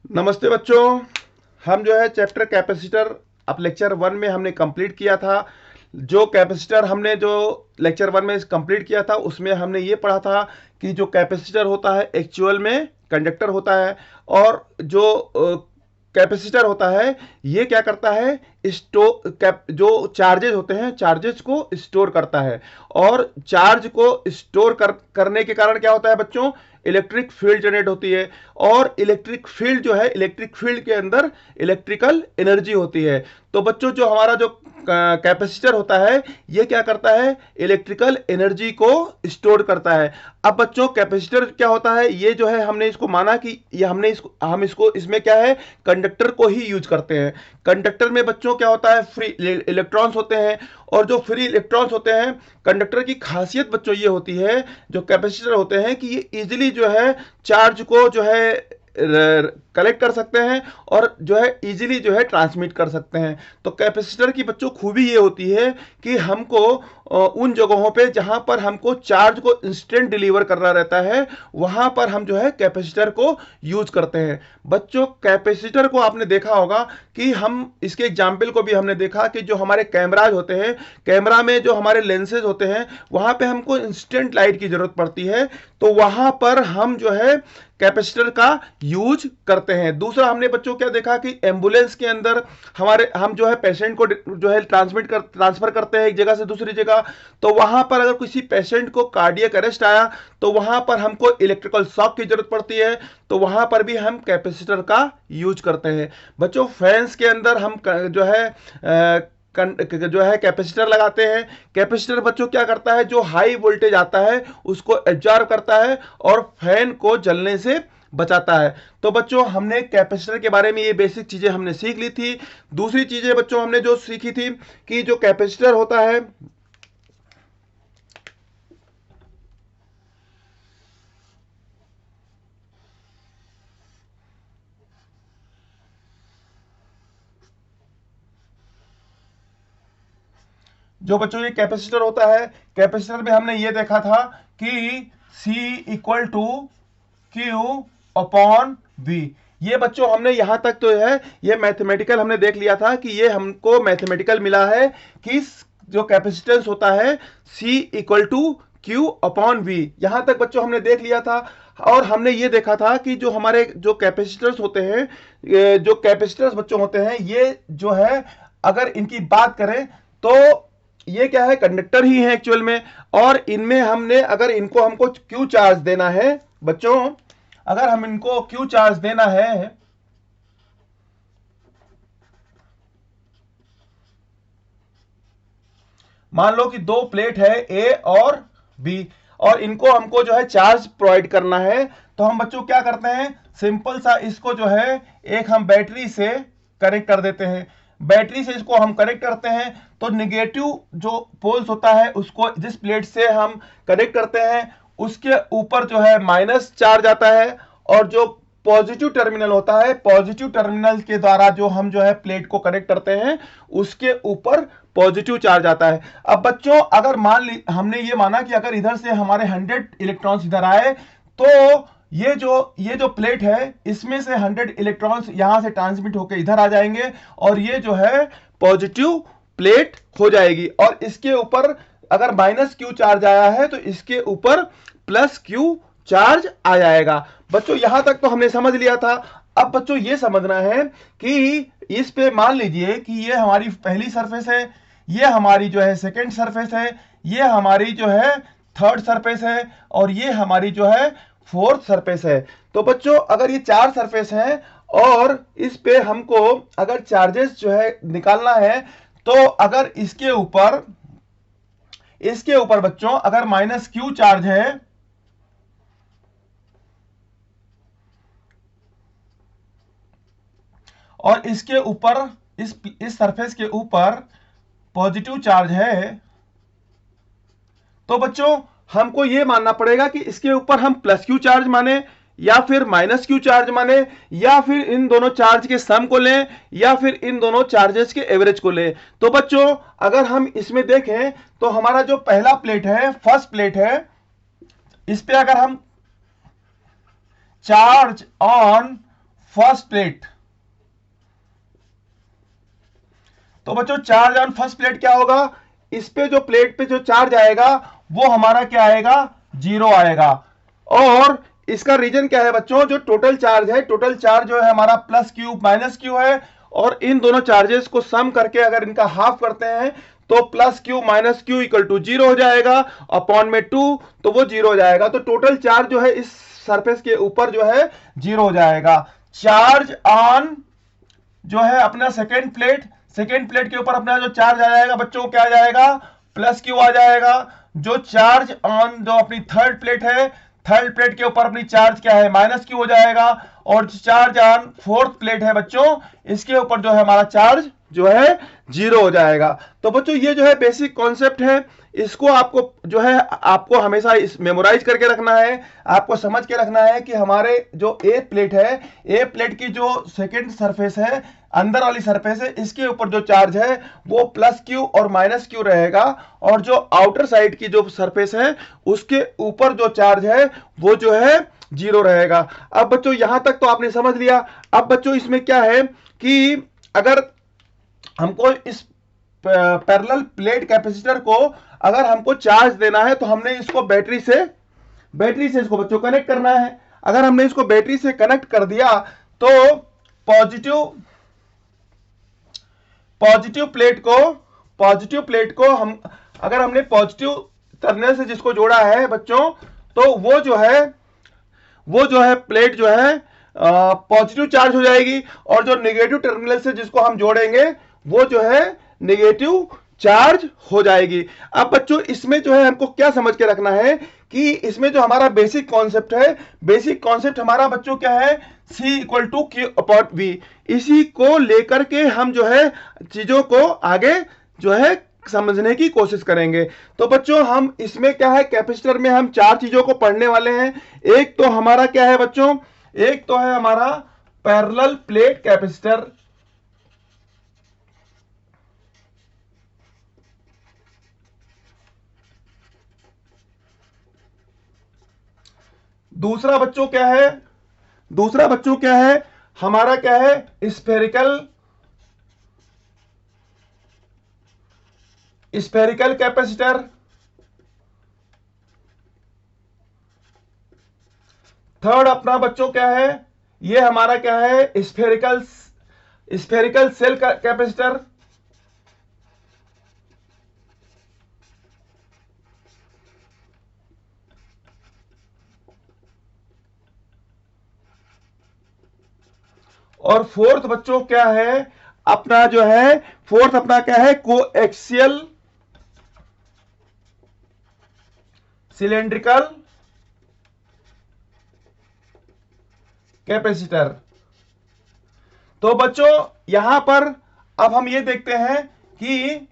नमस्ते बच्चों। हम जो है चैप्टर कैपेसिटर अब लेक्चर वन में हमने कंप्लीट किया था। जो कैपेसिटर हमने जो लेक्चर वन में कंप्लीट किया था उसमें हमने ये पढ़ा था कि जो कैपेसिटर होता है एक्चुअल में कंडक्टर होता है, और जो कैपेसिटर होता है ये क्या करता है, जो चार्जेस होते हैं चार्जेस को स्टोर करता है। और चार्ज को स्टोर करने के कारण क्या होता है बच्चों, इलेक्ट्रिक फील्ड जनरेट होती है। और इलेक्ट्रिक फील्ड जो है, इलेक्ट्रिक फील्ड के अंदर इलेक्ट्रिकल एनर्जी होती है। तो बच्चों जो हमारा जो कैपेसिटर होता है ये क्या करता है, इलेक्ट्रिकल एनर्जी को स्टोर करता है। अब बच्चों कैपेसिटर क्या होता है, ये जो है हमने इसको माना कि ये हम इसको इसमें क्या है, कंडक्टर को ही यूज करते हैं। कंडक्टर में बच्चों क्या होता है, फ्री इलेक्ट्रॉन्स होते हैं। और जो फ्री इलेक्ट्रॉन्स होते हैं, कंडक्टर की खासियत बच्चों ये होती है, जो कैपेसिटर होते हैं कि ये इजीली जो है चार्ज को जो है कलेक्ट कर सकते हैं और जो है इजीली जो है ट्रांसमिट कर सकते हैं। तो कैपेसिटर की बच्चों खूबी ये होती है कि हमको उन जगहों पे जहां पर हमको चार्ज को इंस्टेंट डिलीवर करना रहता है वहां पर हम जो है कैपेसिटर को यूज करते हैं। बच्चों कैपेसिटर को आपने देखा होगा कि हम इसके एग्जाम्पल को भी हमने देखा कि जो हमारे कैमराज होते हैं, कैमरा में जो हमारे लेंसेज होते हैं वहां पे हमको इंस्टेंट लाइट की जरूरत पड़ती है, तो वहां पर हम जो है कैपेसिटर का यूज करते हैं। दूसरा हमने बच्चों क्या देखा कि एम्बुलेंस के अंदर हम जो है पेशेंट को जो है ट्रांसफर करते हैं एक जगह से दूसरी जगह। तो वहां पर अगर किसी पेशेंट को कार्डियक अरेस्ट आया तो वहां पर हमको इलेक्ट्रिकल शॉक की जरूरत पड़ती है, तो वहां पर भी हम कैपेसिटर का यूज करते हैं। बच्चों फैंस के अंदर हम जो है जो है कैपेसिटर लगाते हैं। कैपेसिटर बच्चों क्या करता है, जो हाई वोल्टेज आता है उसको एब्जॉर्ब करता है और फैन को जलने से बचाता है। तो बच्चों हमने कैपेसिटर के बारे में ये बेसिक चीजें हमने सीख ली थी। दूसरी चीजें बच्चों हमने जो सीखी थी कि जो कैपेसिटर होता है, जो बच्चों ये कैपेसिटर होता है, कैपेसिटर में हमने ये देखा था कि C equal to Q upon V. ये बच्चों हमने यहां तक तो है ये मैथमेटिकल हमने देख लिया था कि ये हमको मैथमेटिकल मिला है कि जो कैपेसिटेंस होता है C equal to Q upon V. यहां तक बच्चों हमने देख लिया था। और हमने ये देखा था कि जो हमारे जो कैपेसिटर्स होते हैं, जो कैपेसिटर्स बच्चों होते हैं ये जो है अगर इनकी बात करें तो ये क्या है, कंडक्टर ही है एक्चुअल में। और इनमें हमने अगर इनको हमको क्यू चार्ज देना है बच्चों, अगर हम इनको क्यू चार्ज देना है मान लो कि दो प्लेट है ए और बी और इनको हमको जो है चार्ज प्रोवाइड करना है, तो हम बच्चों क्या करते हैं, सिंपल सा इसको जो है एक हम बैटरी से कनेक्ट कर देते हैं। बैटरी से इसको हम कनेक्ट करते हैं तो निगेटिव जो पोल्स होता है उसको जिस प्लेट से हम कनेक्ट करते हैं उसके ऊपर जो है माइनस चार्ज आता है, और जो पॉजिटिव टर्मिनल होता है पॉजिटिव टर्मिनल के द्वारा जो हम जो है प्लेट को कनेक्ट करते हैं उसके ऊपर पॉजिटिव चार्ज आता है। अब बच्चों अगर मान ली हमने ये माना कि अगर इधर से हमारे 100 इलेक्ट्रॉन्स इधर आए तो ये जो प्लेट है इसमें से 100 इलेक्ट्रॉन्स यहां से ट्रांसमिट होकर इधर आ जाएंगे और ये जो है पॉजिटिव प्लेट हो जाएगी। और इसके ऊपर अगर माइनस क्यू चार्ज आया है तो इसके ऊपर प्लस क्यू चार्ज आ जाएगा। बच्चों यहां तक तो हमने समझ लिया था। अब बच्चों ये समझना है कि इस पे मान लीजिए कि ये हमारी पहली सरफेस है, ये हमारी जो है सेकंड सरफेस है, ये हमारी जो है थर्ड सरफेस है और ये हमारी जो है फोर्थ सरफेस है। तो बच्चों अगर ये चार सरफेस हैं और इस पे हमको अगर चार्जेस जो है निकालना है तो अगर इसके ऊपर बच्चों अगर माइनस क्यू चार्ज है और इसके ऊपर इस सरफेस के ऊपर पॉजिटिव चार्ज है, तो बच्चों हमको यह मानना पड़ेगा कि इसके ऊपर हम प्लस क्यू चार्ज माने या फिर माइनस क्यू चार्ज माने या फिर इन दोनों चार्ज के सम को लें या फिर इन दोनों चार्जेस के एवरेज को लें। तो बच्चों अगर हम इसमें देखें तो हमारा जो पहला प्लेट है, फर्स्ट प्लेट है, इस पे अगर हम चार्ज ऑन फर्स्ट प्लेट। तो बच्चों चार्ज ऑन फर्स्ट प्लेट क्या होगा, इस पे जो प्लेट पे जो चार्ज आएगा वो हमारा क्या आएगा, 0 आएगा। और इसका रीजन क्या है बच्चों, जो टोटल चार्ज है, टोटल चार्ज जो है हमारा प्लस क्यू माइनस क्यू है, और इन दोनों चार्जेस को सम करके अगर इनका हाफ करते हैं तो plus Q minus Q equal to 0 हो जाएगा, अपॉन में 2 तो वो 0 हो जाएगा। तो टोटल चार्ज जो है इस सरफेस के ऊपर जो है 0 हो जाएगा। चार्ज ऑन जो है अपना सेकेंड प्लेट के ऊपर अपना जो चार्ज आ जाएगा बच्चों क्या आ जाएगा, प्लस क्यू आ जाएगा। जो चार्ज ऑन जो अपनी थर्ड प्लेट है, थर्ड प्लेट के ऊपर अपनी चार्ज क्या है, माइनस क्यू हो जाएगा। और चार्ज ऑन फोर्थ प्लेट है बच्चों, इसके ऊपर जो है हमारा चार्ज जो है 0 हो जाएगा। तो बच्चों ये जो है बेसिक कॉन्सेप्ट है, इसको आपको जो है आपको हमेशा इस मेमोराइज करके रखना है, आपको समझ के रखना है कि हमारे जो ए प्लेट है, ए प्लेट की जो सेकेंड सरफेस है, अंदर वाली सरफेस है, इसके ऊपर जो चार्ज है वो प्लस क्यू और माइनस क्यू रहेगा, और जो आउटर साइड की जो सरफेस है उसके ऊपर जो चार्ज है वो जो है 0 रहेगा। अब बच्चों यहां तक तो आपने समझ लिया। अब बच्चों इसमें क्या है कि अगर हमको इस पैरेलल प्लेट कैपेसिटर को अगर हमको चार्ज देना है तो हमने इसको बैटरी से इसको बच्चों कनेक्ट करना है। अगर हमने इसको बैटरी से कनेक्ट कर दिया तो पॉजिटिव प्लेट को हम अगर हमने पॉजिटिव टर्मिनल से जिसको जोड़ा है बच्चों, तो वो जो है प्लेट जो है पॉजिटिव चार्ज हो जाएगी, और जो नेगेटिव टर्मिनल से जिसको हम जोड़ेंगे वो जो है नेगेटिव चार्ज हो जाएगी। अब बच्चों इसमें जो है हमको क्या समझ के रखना है कि इसमें जो हमारा बेसिक कॉन्सेप्ट है, बेसिक कॉन्सेप्ट हमारा बच्चों क्या है, C equal to Q upon V। इसी को लेकर के हम जो है चीजों को आगे जो है समझने की कोशिश करेंगे। तो बच्चों हम इसमें क्या है, कैपेसिटर में हम 4 चीजों को पढ़ने वाले हैं। एक तो हमारा क्या है बच्चों, एक तो है हमारा पैरेलल प्लेट कैपेसिटर, दूसरा बच्चों क्या है हमारा क्या है, स्फेरिकल कैपेसिटर। थर्ड अपना बच्चों क्या है, ये हमारा क्या है, स्फेरिकल सेल कैपेसिटर। और फोर्थ बच्चों क्या है अपना जो है, फोर्थ अपना क्या है, कोएक्सियल सिलेंड्रिकल कैपेसिटर। तो बच्चों यहां पर अब हम ये देखते हैं कि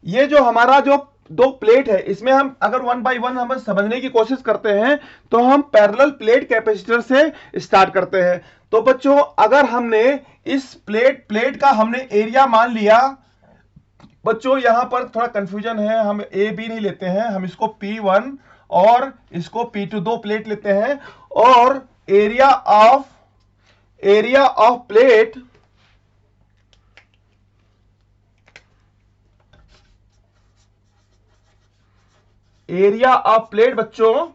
ये जो हमारा जो 2 प्लेट है, इसमें हम अगर 1 बाय 1 हम समझने की कोशिश करते हैं तो हम पैरेलल प्लेट कैपेसिटर से स्टार्ट करते हैं। तो बच्चों अगर हमने इस प्लेट का हमने एरिया मान लिया, बच्चों यहां पर थोड़ा कंफ्यूजन है, हम ए बी नहीं लेते हैं, हम इसको P1 और इसको P2 2 प्लेट लेते हैं, और एरिया ऑफ प्लेट बच्चों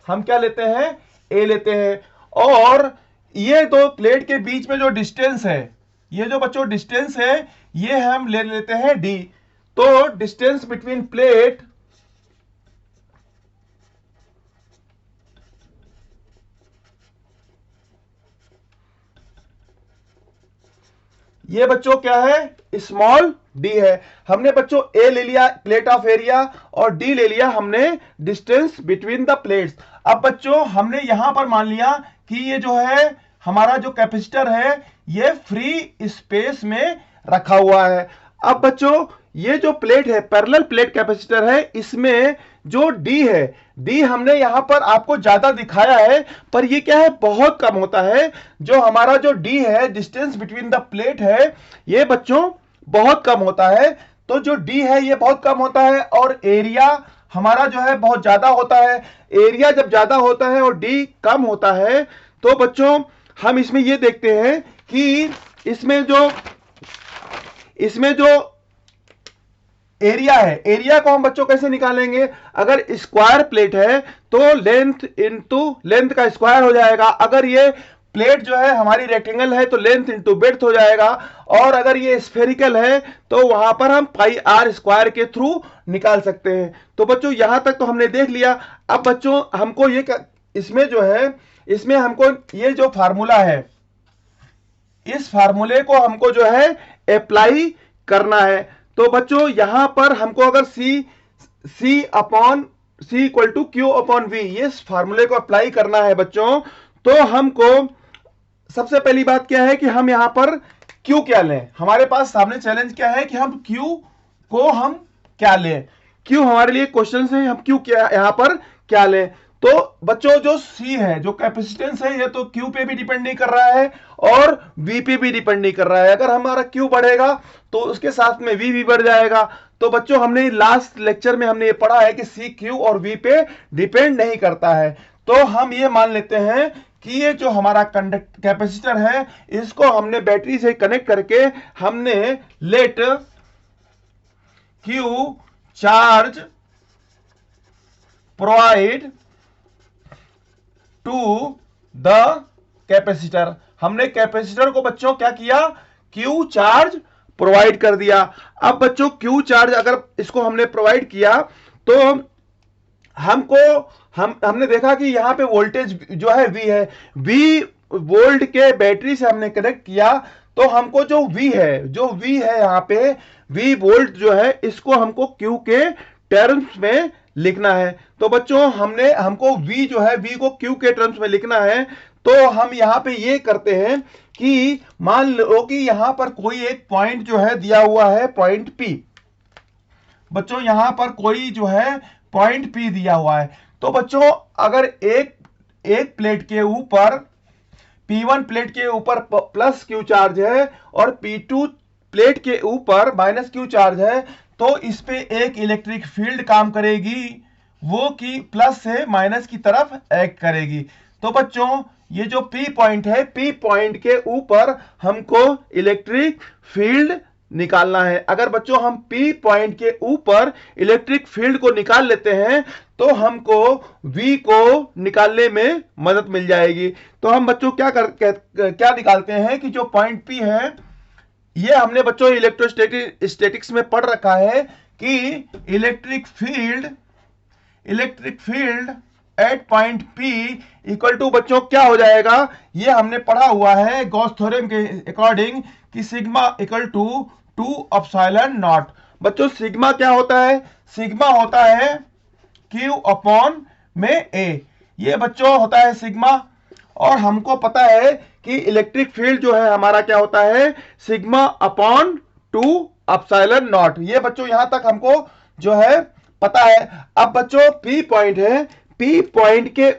हम क्या लेते हैं, ए लेते हैं। और ये 2 प्लेट के बीच में जो डिस्टेंस है, ये जो बच्चों डिस्टेंस है ये हम ले लेते हैं डी। तो डिस्टेंस बिटवीन प्लेट ये बच्चों क्या है, स्मॉल डी है। हमने बच्चों ए ले लिया प्लेट ऑफ एरिया, और डी ले लिया हमने डिस्टेंस बिटवीन द प्लेट्स। अब बच्चों हमने यहां पर मान लिया कि ये जो है हमारा जो कैपेसिटर है ये फ्री स्पेस में रखा हुआ है। अब बच्चों ये जो प्लेट है पैरेलल प्लेट कैपेसिटर है, इसमें जो डी है, डी हमने यहां पर आपको ज्यादा दिखाया है, पर ये क्या है, बहुत कम होता है। जो हमारा जो डी है, डिस्टेंस बिटवीन द प्लेट है, ये बच्चों बहुत कम होता है। तो जो डी है ये बहुत कम होता है, और एरिया हमारा जो है बहुत ज्यादा होता है। एरिया जब ज्यादा होता है और डी कम होता है तो बच्चों हम इसमें ये देखते हैं कि इसमें जो एरिया है, एरिया को हम बच्चों कैसे निकालेंगे? अगर स्क्वायर प्लेट है तो लेंथ इंटू लेंथ का स्क्वायर हो जाएगा। अगर ये प्लेट जो है हमारी रेक्टेंगल है तो लेंथ इंटू ब्रेड्थ हो जाएगा। और अगर ये स्फेरिकल है तो वहां पर हम पाई आर स्क्वायर के थ्रू निकाल सकते हैं। तो बच्चों यहां तक तो हमने देख लिया। अब बच्चों हमको इसमें जो है, इसमें हमको ये जो फार्मूला है, इस फार्मूले को हमको जो है अप्लाई करना है। तो बच्चों यहां पर हमको अगर C equal to Q upon V, ये फार्मूले को अप्लाई करना है बच्चों, तो हमको सबसे पहली बात क्या है कि हम यहां पर क्यू क्या लें। हमारे पास सामने चैलेंज क्या है कि हम क्यू को हम क्या लें। क्यू हमारे लिए क्वेश्चन है, हम क्यू क्या यहां पर क्या लें। तो बच्चों जो सी है, जो कैपेसिटेंस है, ये तो क्यू पे भी डिपेंड नहीं कर रहा है और वी पे भी डिपेंड नहीं कर रहा है। अगर हमारा क्यू बढ़ेगा तो उसके साथ में वी भी बढ़ जाएगा। तो बच्चों हमने लास्ट लेक्चर में हमने ये पढ़ा है कि सी क्यू और वी पे डिपेंड नहीं करता है। तो हम ये मान लेते हैं कि ये जो हमारा कैपेसिटर है, इसको हमने बैटरी से कनेक्ट करके हमने let Q charge provide to the capacitor. हमने कैपेसिटर को बच्चों क्या किया? क्यू चार्ज प्रोवाइड कर दिया। अब बच्चों क्यू चार्ज अगर इसको हमने प्रोवाइड किया तो हमने देखा कि यहां पे वोल्टेज जो है वी है, वी वोल्ट के बैटरी से हमने कनेक्ट किया। तो हमको जो वी है यहां पे वी वोल्ट जो है, इसको हमको क्यू के टर्म्स में लिखना है। तो बच्चों हमको वी जो है, वी को क्यू के टर्म्स में लिखना है। तो हम यहां पे ये करते हैं कि मान लो कि यहां पर कोई एक पॉइंट जो है दिया हुआ है, पॉइंट पी। बच्चों यहां पर कोई जो है पॉइंट पी दिया हुआ है। तो बच्चों अगर एक प्लेट के ऊपर P1 प्लेट के ऊपर प्लस क्यू चार्ज है और P2 प्लेट के ऊपर माइनस क्यू चार्ज है, तो इस पे एक इलेक्ट्रिक फील्ड काम करेगी, वो कि प्लस से माइनस की तरफ एक्ट करेगी। तो बच्चों ये जो P पॉइंट है, P पॉइंट के ऊपर हमको इलेक्ट्रिक फील्ड निकालना है। अगर बच्चों हम P पॉइंट के ऊपर इलेक्ट्रिक फील्ड को निकाल लेते हैं तो हमको V को निकालने में मदद मिल जाएगी। तो हम बच्चों क्या निकालते हैं कि जो पॉइंट P है, ये हमने बच्चों इलेक्ट्रोस्टैटिक्स में पढ़ रखा है कि electric field at point P equal to बच्चों क्या हो जाएगा, ये हमने पढ़ा हुआ है गॉस थ्योरम के अकॉर्डिंग कि sigma equal to 2 epsilon naught. बच्चों सिग्मा क्या होता है? सिग्मा होता है Q अपॉन में A, ये बच्चों होता है सिग्मा। और हमको पता है कि इलेक्ट्रिक फील्ड जो है हमारा क्या होता है, सिग्मा अपॉन 2 एप्सिलॉन नॉट। ये बच्चों यहां तक हमको जो है पता है। अब बच्चों P पॉइंट है, P पॉइंट के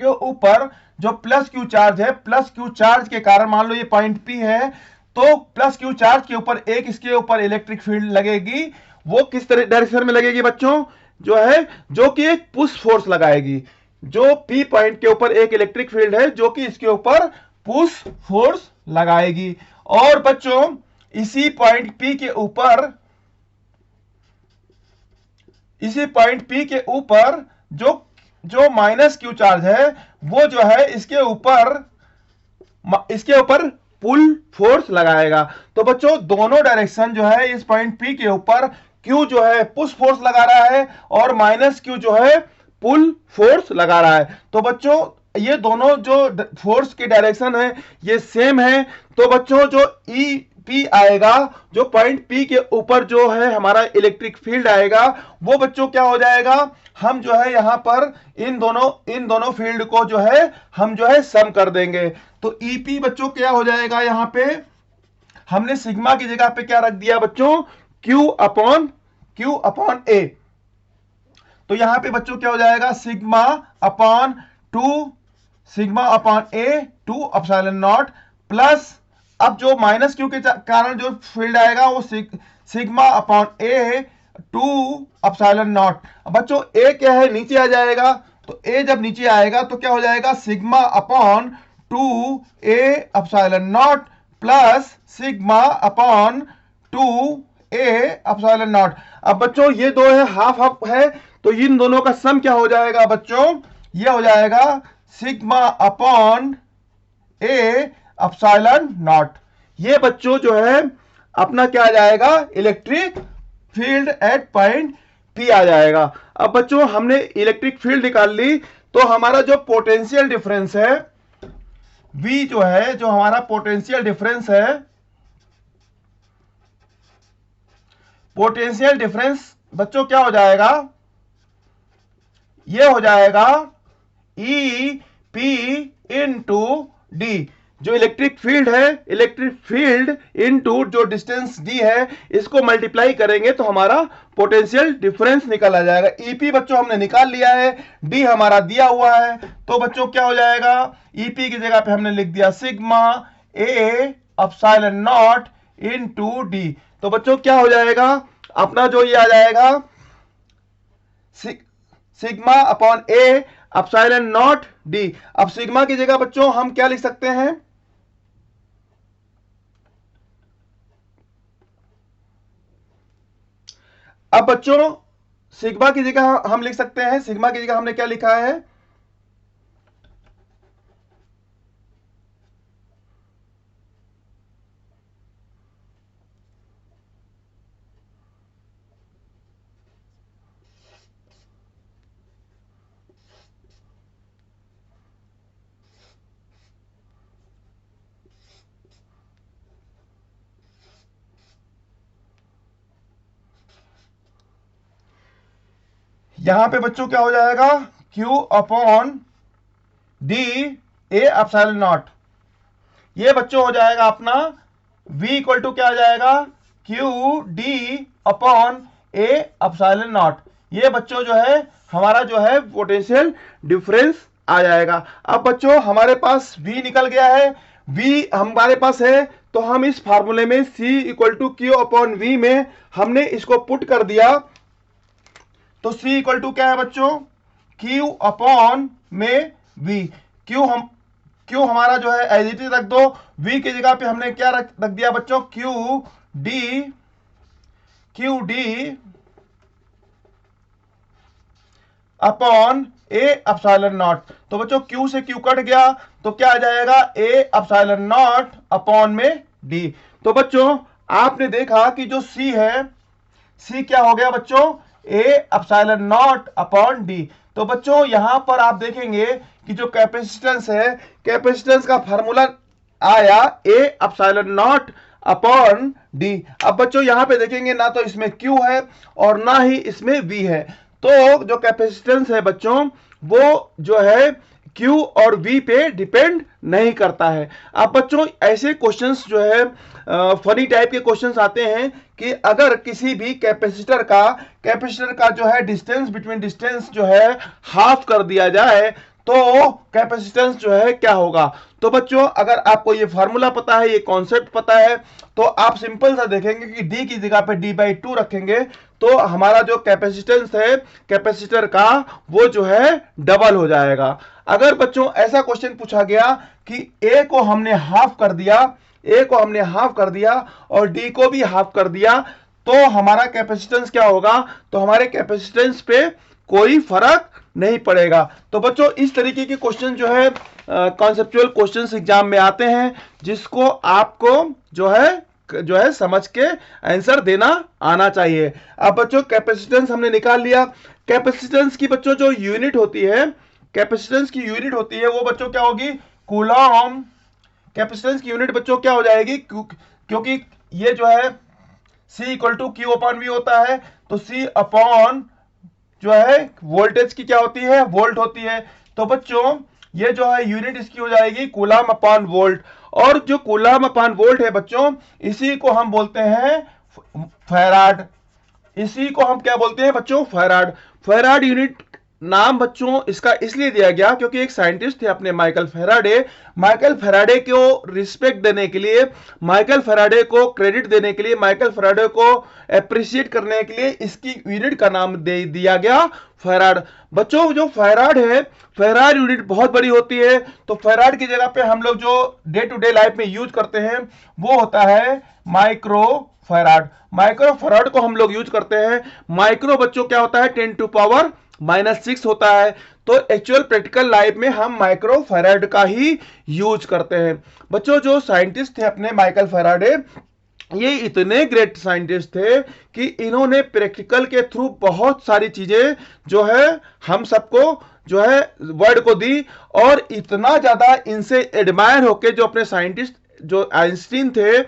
ऊपर जो प्लस क्यू चार्ज है, प्लस क्यू चार्ज के कारण मान लो ये पॉइंट P है, तो प्लस क्यू चार्ज के ऊपर एक इसके ऊपर इलेक्ट्रिक फील्ड लगेगी। वो किस तरह डायरेक्शन में लगेगी बच्चों, जो कि एक पुश फोर्स लगाएगी। जो P पॉइंट के ऊपर एक इलेक्ट्रिक फील्ड है जो कि इसके ऊपर पुश फोर्स लगाएगी। और बच्चों इसी पॉइंट P के ऊपर जो माइनस क्यू चार्ज है, वो जो है इसके ऊपर पुल फोर्स लगाएगा। तो बच्चों दोनों डायरेक्शन जो है, इस पॉइंट P के ऊपर Q जो है पुश फोर्स लगा रहा है और माइनस Q जो है पुल फोर्स लगा रहा है। तो बच्चों ये दोनों जो फोर्स के डायरेक्शन है ये सेम है। तो बच्चों जो EP आएगा, जो पॉइंट P के ऊपर जो है हमारा इलेक्ट्रिक फील्ड आएगा, वो बच्चों क्या हो जाएगा, हम जो है यहां पर इन दोनों फील्ड को जो है हम जो है सम कर देंगे। तो EP बच्चों क्या हो जाएगा, यहां पे हमने सिग्मा की जगह पे क्या रख दिया बच्चों, Q अपॉन A। तो यहां पे बच्चों क्या हो जाएगा, sigma upon A 2 epsilon not plus, अब जो माइनस क्यू के कारण जो फील्ड आएगा वो sigma upon A 2 epsilon naught. बच्चों A क्या है, नीचे आ जाएगा, तो ए जब नीचे आएगा तो क्या हो जाएगा, sigma upon 2a epsilon not plus sigma upon 2a epsilon not. अब बच्चों ये दो है, हाफ हाफ है, तो इन दोनों का सम क्या हो जाएगा बच्चों, ये हो जाएगा sigma upon a epsilon not. ये बच्चों जो है अपना क्या आ जाएगा, electric field at point P आ जाएगा। अब बच्चों हमने इलेक्ट्रिक फील्ड निकाल ली, तो हमारा जो पोटेंशियल डिफरेंस है V जो है, जो हमारा पोटेंशियल डिफरेंस है, पोटेंशियल डिफरेंस बच्चों क्या हो जाएगा, ये हो जाएगा ई पी इंटू डी। जो इलेक्ट्रिक फील्ड है, इलेक्ट्रिक फील्ड इनटू जो डिस्टेंस डी है, इसको मल्टीप्लाई करेंगे तो हमारा पोटेंशियल डिफरेंस निकल आ जाएगा। ईपी बच्चों हमने निकाल लिया है, डी हमारा दिया हुआ है, तो बच्चों क्या हो जाएगा, ईपी की जगह पे हमने लिख दिया sigma A epsilon not into D. तो बच्चों क्या हो जाएगा, अपना जो ये आ जाएगा sigma upon A epsilon not D. अब सिग्मा की जगह बच्चों हम क्या लिख सकते हैं, अब बच्चों सिग्मा की जगह हम लिख सकते हैं, सिग्मा की जगह हमने क्या लिखा है, यहां पे बच्चों क्या हो जाएगा, Q upon D A epsilon not. ये बच्चों हो जाएगा अपना V इक्वल टू क्या आ जाएगा, Q D upon A epsilon not. ये बच्चों जो है हमारा जो है पोटेंशियल डिफरेंस आ जाएगा। अब बच्चों हमारे पास V निकल गया है, V हमारे पास है, तो हम इस फार्मूले में C equal to Q upon V में हमने इसको पुट कर दिया, तो C इक्वल टू क्या है बच्चों, Q अपॉन में V। Q हमारा जो है एज इट इज रख दो, V की जगह पे हमने क्या रख दिया बच्चों, Q D upon A epsilon not. तो बच्चों Q से Q कट गया, तो क्या आ जाएगा, ए एप्सिलॉन नॉट अपॉन में D। तो बच्चों आपने देखा कि जो C है, C क्या हो गया बच्चों, A epsilon not upon D. तो बच्चों यहां पर आप देखेंगे कि जो कैपेसिटेंस है, कैपेसिटेंस का फार्मूला आया A epsilon not upon D. अब बच्चों यहां पे देखेंगे ना तो इसमें Q है और ना ही इसमें V है, तो जो कैपेसिटेंस है बच्चों वो जो है Q और V पे डिपेंड नहीं करता है। अब बच्चों ऐसे क्वेश्चंस जो है फनी टाइप के क्वेश्चंस आते हैं कि अगर किसी भी कैपेसिटर का जो है डिस्टेंस बिटवीन डिस्टेंस जो है हाफ कर दिया जाए तो कैपेसिटेंस जो है क्या होगा। तो बच्चों अगर आपको ये फार्मूला पता है, ये कॉन्सेप्ट पता है, तो आप सिंपल सा देखेंगे कि D की जगह पे D/2 रखेंगे तो हमारा जो कैपेसिटेंस है कैपेसिटर का वो जो है डबल हो जाएगा। अगर बच्चों ऐसा क्वेश्चन पूछा गया कि A को हमने हाफ कर दिया और D को भी हाफ कर दिया, तो हमारा कैपेसिटेंस क्या होगा, तो हमारे कैपेसिटेंस पे कोई फर्क नहीं पड़ेगा। तो बच्चों इस तरीके के क्वेश्चन जो है कॉन्सेप्चुअल क्वेश्चंस एग्जाम में आते हैं, जिसको आपको जो है समझ के आंसर देना आना चाहिए। अब बच्चों कैपेसिटेंस हमने निकाल लिया। कैपेसिटेंस की बच्चों जो यूनिट होती है, कैपेसिटेंस की यूनिट होती है वो बच्चों क्या होगी, कूलम। कैपेसिटेंस की यूनिट बच्चों क्या हो जाएगी, क्योंकि ये जो है C equal to Q upon V होता है, तो C अपॉन जो है वोल्टेज की क्या होती है, वोल्ट होती है। तो बच्चों ये जो है यूनिट इसकी हो जाएगी कूलम अपॉन वोल्ट। और जो कूलम अपॉन वोल्ट है बच्चों, इसी को हम बोलते हैं फैराड। इसी को हम क्या बोलते हैं बच्चों, फैराड। फैराड यूनिट नाम बच्चों इसका इसलिए दिया गया क्योंकि एक साइंटिस्ट थे अपने माइकल फैराडे। माइकल फैराडे को रिस्पेक्ट देने के लिए, माइकल फैराडे को क्रेडिट देने के लिए, माइकल फैराडे को अप्रिशिएट करने के लिए इसकी यूनिट का नाम दे दिया गया फैराड। बच्चों जो फैराड है, फैराड यूनिट बहुत बड़ी होती है, तो फैराड की जगह पे हम लोग जो डे टू डे लाइफ में यूज करते हैं वो होता है माइक्रो फैराड। माइक्रो फैराड को हम लोग यूज करते हैं। माइक्रो बच्चों क्या होता है 10 टू पावर -6 होता है। तो एक्चुअल प्रैक्टिकल लाइफ में हम माइक्रो फैराड का ही यूज करते हैं। बच्चों जो साइंटिस्ट थे अपने माइकल फैराडे, ये इतने ग्रेट साइंटिस्ट थे कि इन्होंने प्रैक्टिकल के थ्रू बहुत सारी चीजें जो है हम सबको जो है वर्ल्ड को दी। और इतना ज्यादा इनसे एडमायर होके जो अपने साइंटिस्ट जो आइंस्टीन थे,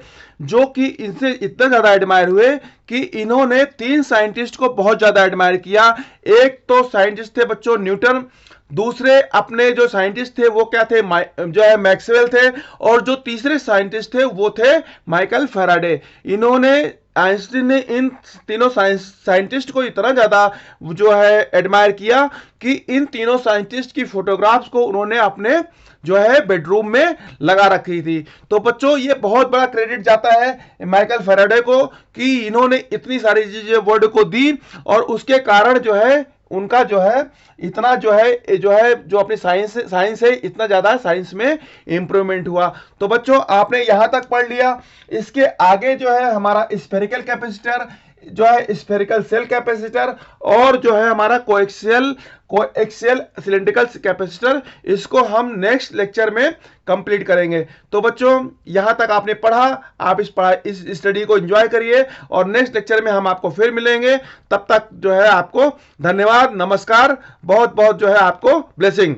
जो कि इनसे इतना ज्यादा एडमायर हुए कि इन्होंने 3 साइंटिस्ट को बहुत ज्यादा एडमायर किया। एक तो साइंटिस्ट थे बच्चों न्यूटन, दूसरे अपने जो साइंटिस्ट थे वो क्या थे, जो है मैक्सवेल थे, और जो तीसरे साइंटिस्ट थे वो थे माइकल फैराडे। इन्होंने आइंस्टीन ने इन तीनों साइंटिस्ट को इतना ज्यादा जो है एडमायर किया कि इन तीनों साइंटिस्ट की फोटोग्राफ्स को उन्होंने अपने जो है बेडरूम में लगा रखी थी। तो बच्चों ये बहुत बड़ा क्रेडिट जाता है माइकल फैराडे को कि इन्होंने इतनी सारी चीजें वर्ल्ड को दी, और उसके कारण जो है उनका जो है इतना जो है जो अपनी साइंस है इतना ज्यादा साइंस में इंप्रूवमेंट हुआ। तो बच्चों आपने यहां तक पढ़ लिया। इसके आगे जो है हमारा स्फेरिकल कैपेसिटर, जो है स्फेरिकल सेल कैपेसिटर, और जो है हमारा कोएक्सियल सिलेंड्रिकल कैपेसिटर, इसको हम नेक्स्ट लेक्चर में कंप्लीट करेंगे। तो बच्चों यहां तक आपने पढ़ा, आप इस स्टडी को एंजॉय करिए, और नेक्स्ट लेक्चर में हम आपको फिर मिलेंगे। तब तक जो है आपको धन्यवाद, नमस्कार, बहुत बहुत जो है आपको ब्लेसिंग।